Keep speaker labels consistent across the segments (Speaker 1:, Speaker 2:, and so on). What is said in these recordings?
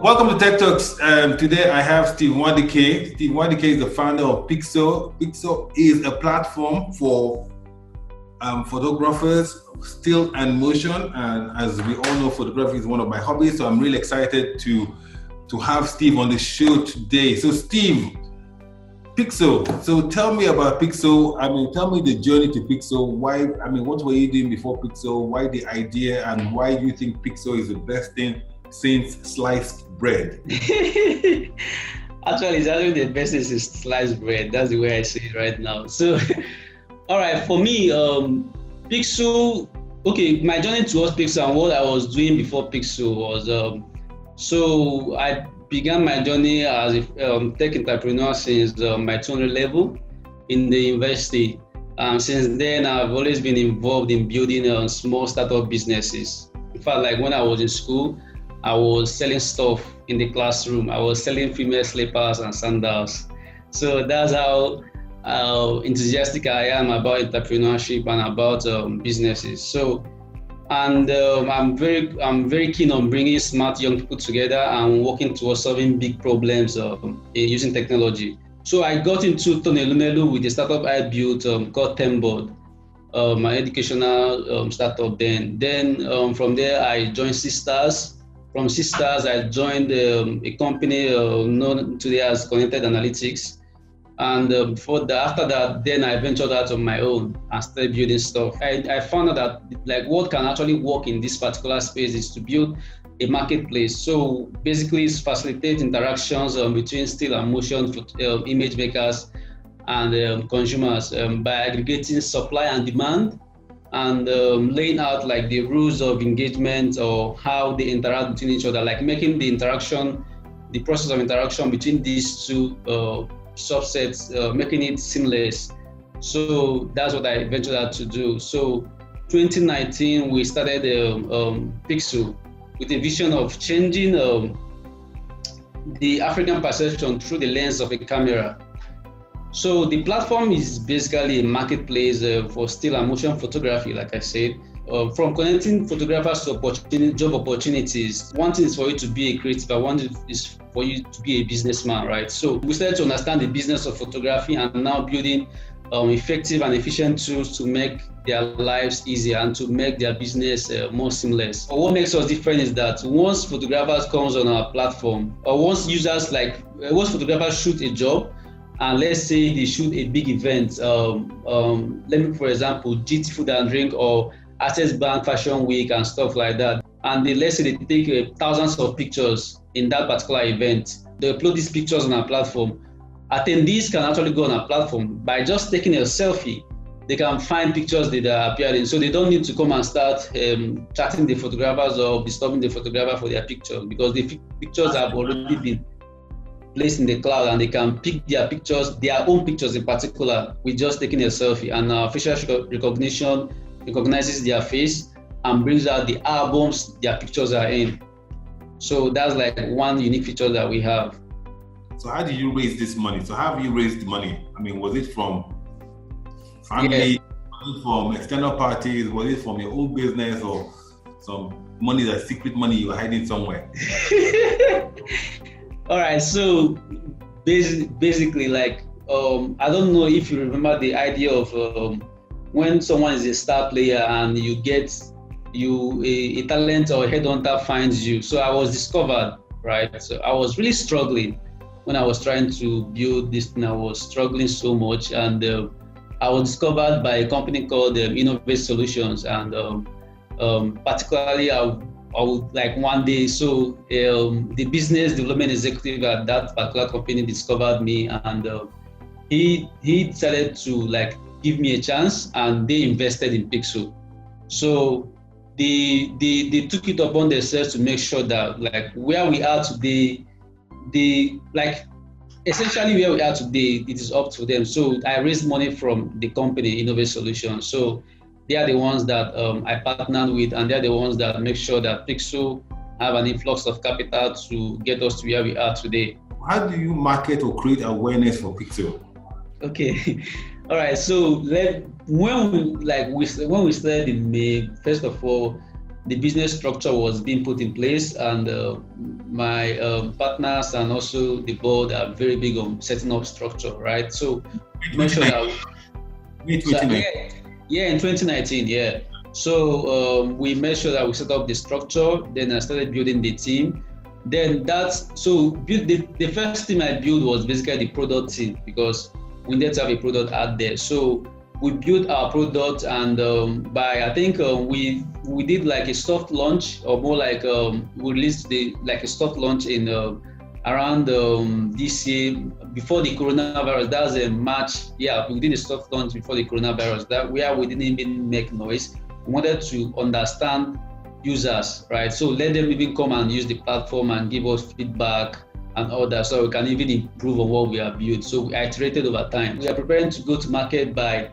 Speaker 1: Welcome to Tech Turks. Today I have Steve Nwadike. Steve Nwadike is the founder of Peexoo. Peexoo is a platform for photographers, still and motion. And as we all know, photography is one of my hobbies. So I'm really excited to have Steve on the show today. So Steve, Peexoo. So tell me about Peexoo. Tell me the journey to Peexoo. Why? What were you doing before Peexoo? Why the idea, and why do you think Peexoo is the best thing since sliced bread?
Speaker 2: Actually, it's actually the best thing is sliced bread. That's the way I see it right now. So, all right, for me, Peexoo. Okay, my journey towards Peexoo and what I was doing before Peexoo was so I began my journey as a tech entrepreneur since my 200 level in the university. Since then, I've always been involved in building small startup businesses. In fact, like when I was in school, I was selling stuff in the classroom. I was selling female slippers and sandals. So that's how enthusiastic I am about entrepreneurship and about businesses. So, and I'm very keen on bringing smart young people together and working towards solving big problems using technology. So I got into Tonelumelu with a startup I built called Temboard, my educational startup then. Then from there I joined Sisters. From Sisters, I joined a company known today as Connected Analytics. And after that, then I ventured out on my own and started building stuff. I found out that what can actually work in this particular space is to build a marketplace. So basically, it's facilitate interactions between still and motion image makers and consumers by aggregating supply and demand, and laying out like the rules of engagement or how they interact between each other, like making the process of interaction between these two subsets, making it seamless. So that's what I ventured out to do. So 2019, we started Peexoo with a vision of changing the African perception through the lens of a camera. So the platform is basically a marketplace for still and motion photography, like I said, from connecting photographers to job opportunities. One thing is for you to be a creative, but one is for you to be a businessman, right? So we started to understand the business of photography and now building effective and efficient tools to make their lives easier and to make their business more seamless. But what makes us different is that once photographers comes on our platform, or once photographers shoot a job, and let's say they shoot a big event, let me, for example, GT Food and Drink or Access Bank Fashion Week and stuff like that. And let's say they take thousands of pictures in that particular event. They upload these pictures on our platform. Attendees can actually go on our platform by just taking a selfie. They can find pictures that are appearing. So they don't need to come and start chatting the photographers or disturbing the photographer for their picture, because the pictures have already been placed in the cloud and they can pick their pictures, their own pictures in particular, with just taking a selfie. And facial recognition recognizes their face and brings out the albums their pictures are in. So that's like one unique feature that we have.
Speaker 1: So how did you raise this money? So how have you raised the money? Was it from family,
Speaker 2: Yeah.
Speaker 1: Was it from external parties, was it from your own business, or some money, that secret money you were hiding somewhere?
Speaker 2: All right, so basically, like, I don't know if you remember the idea of when someone is a star player and you get a talent or a headhunter finds you. So I was discovered, right? So I was really struggling when I was trying to build this thing. I was struggling so much, and I was discovered by a company called Innovate Solutions, and particularly I would like one day, so the business development executive at that particular company discovered me, and he decided to like give me a chance, and they invested in Peexoo. So they took it upon themselves to make sure that like where we are today, essentially where we are today, it is up to them. So I raised money from the company Innovate Solutions. So they are the ones that I partnered with, and they're the ones that make sure that Peexoo have an influx of capital to get us to where we are today.
Speaker 1: How do you market or create awareness for Peexoo?
Speaker 2: Okay, all right. So when we started in May, first of all, the business structure was being put in place, and my partners and also the board are very big on setting up structure, right? So make sure that in 2019, yeah. So we made sure that we set up the structure. Then I started building the team. Then the first team I built was basically the product team, because we needed to have a product out there. So we built our product, and by I think we did like a soft launch, or more like we released a soft launch in around this year before the coronavirus. That was in March. Yeah, we did a soft launch before the coronavirus. That where we didn't even make noise. We wanted to understand users, right? So let them even come and use the platform and give us feedback and all that, so we can even improve on what we have built. So we iterated over time. We are preparing to go to market by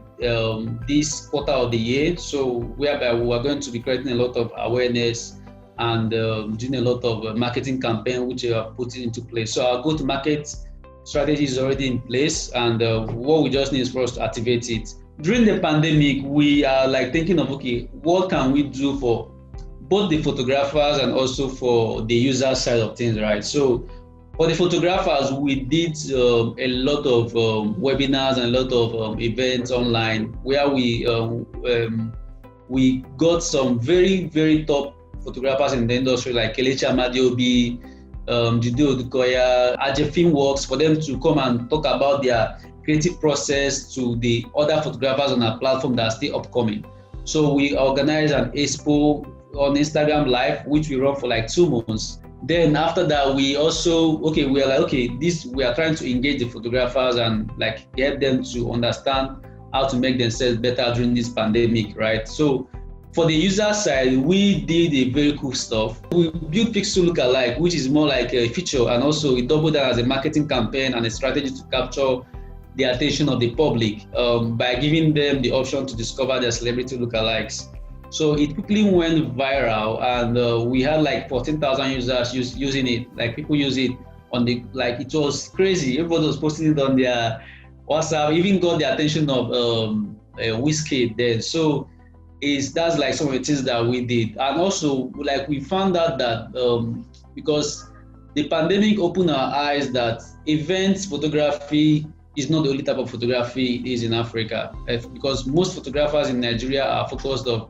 Speaker 2: this quarter of the year, so whereby we are going to be creating a lot of awareness and doing a lot of marketing campaign which we are putting into place. So our go-to-market strategy is already in place, and what we just need is for us to activate it. During the pandemic, we are like thinking of, okay, what can we do for both the photographers and also for the user side of things, right? So for the photographers, we did a lot of webinars and a lot of events online, where we got some very, very top photographers in the industry like Kelechi Nwadike, Jide Odukoya, Ajefin Works, for them to come and talk about their creative process to the other photographers on our platform that are still upcoming. So we organized an expo on Instagram Live, which we run for like 2 months. Then after that, we are trying to engage the photographers and like get them to understand how to make themselves better during this pandemic, right? So for the user side, we did a very cool stuff. We built Peexoo Lookalike, which is more like a feature, and also we doubled that as a marketing campaign and a strategy to capture the attention of the public by giving them the option to discover their celebrity lookalikes. So it quickly went viral, and we had like 14,000 users using it. Like people use it on it was crazy. Everybody was posting it on their WhatsApp, even got the attention of Whiskey then. So that's like some of the things that we did. And also like we found out that because the pandemic opened our eyes that events photography is not the only type of photography it is in Africa, because most photographers in Nigeria are focused on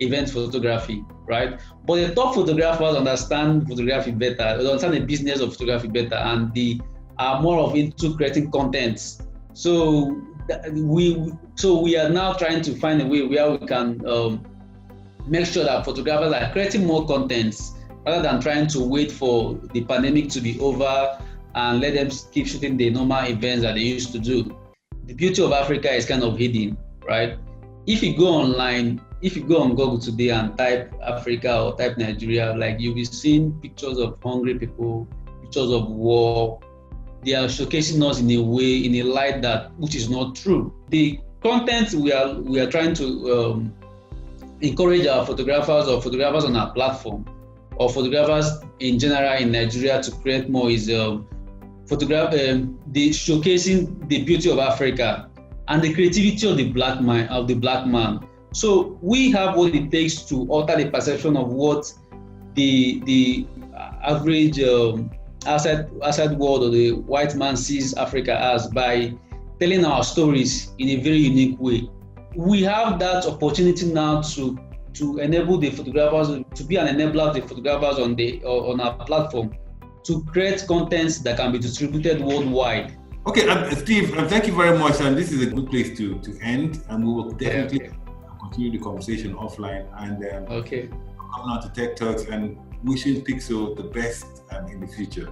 Speaker 2: event photography, right? But the top photographers understand photography better, they understand the business of photography better, and they are more into creating content. So we are now trying to find a way where we can make sure that photographers are creating more content rather than trying to wait for the pandemic to be over and let them keep shooting the normal events that they used to do. The beauty of Africa is kind of hidden, right? If you go online, if you go on Google today and type Africa or type Nigeria, like you'll be seeing pictures of hungry people, pictures of war. They are showcasing us in a way, in a light which is not true. The content we are trying to encourage our photographers or photographers on our platform, or photographers in general in Nigeria to create more is the showcasing the beauty of Africa and the creativity of the black man. So we have what it takes to alter the perception of what the average outside world or the white man sees Africa as, by telling our stories in a very unique way. We have that opportunity now to enable the photographers, to be an enabler of the photographers on our platform, to create contents that can be distributed worldwide.
Speaker 1: Okay, Steve, thank you very much, and this is a good place to end, and we will definitely continue the conversation offline. And coming on to Tech Turks and wishing Peexoo the best in the future.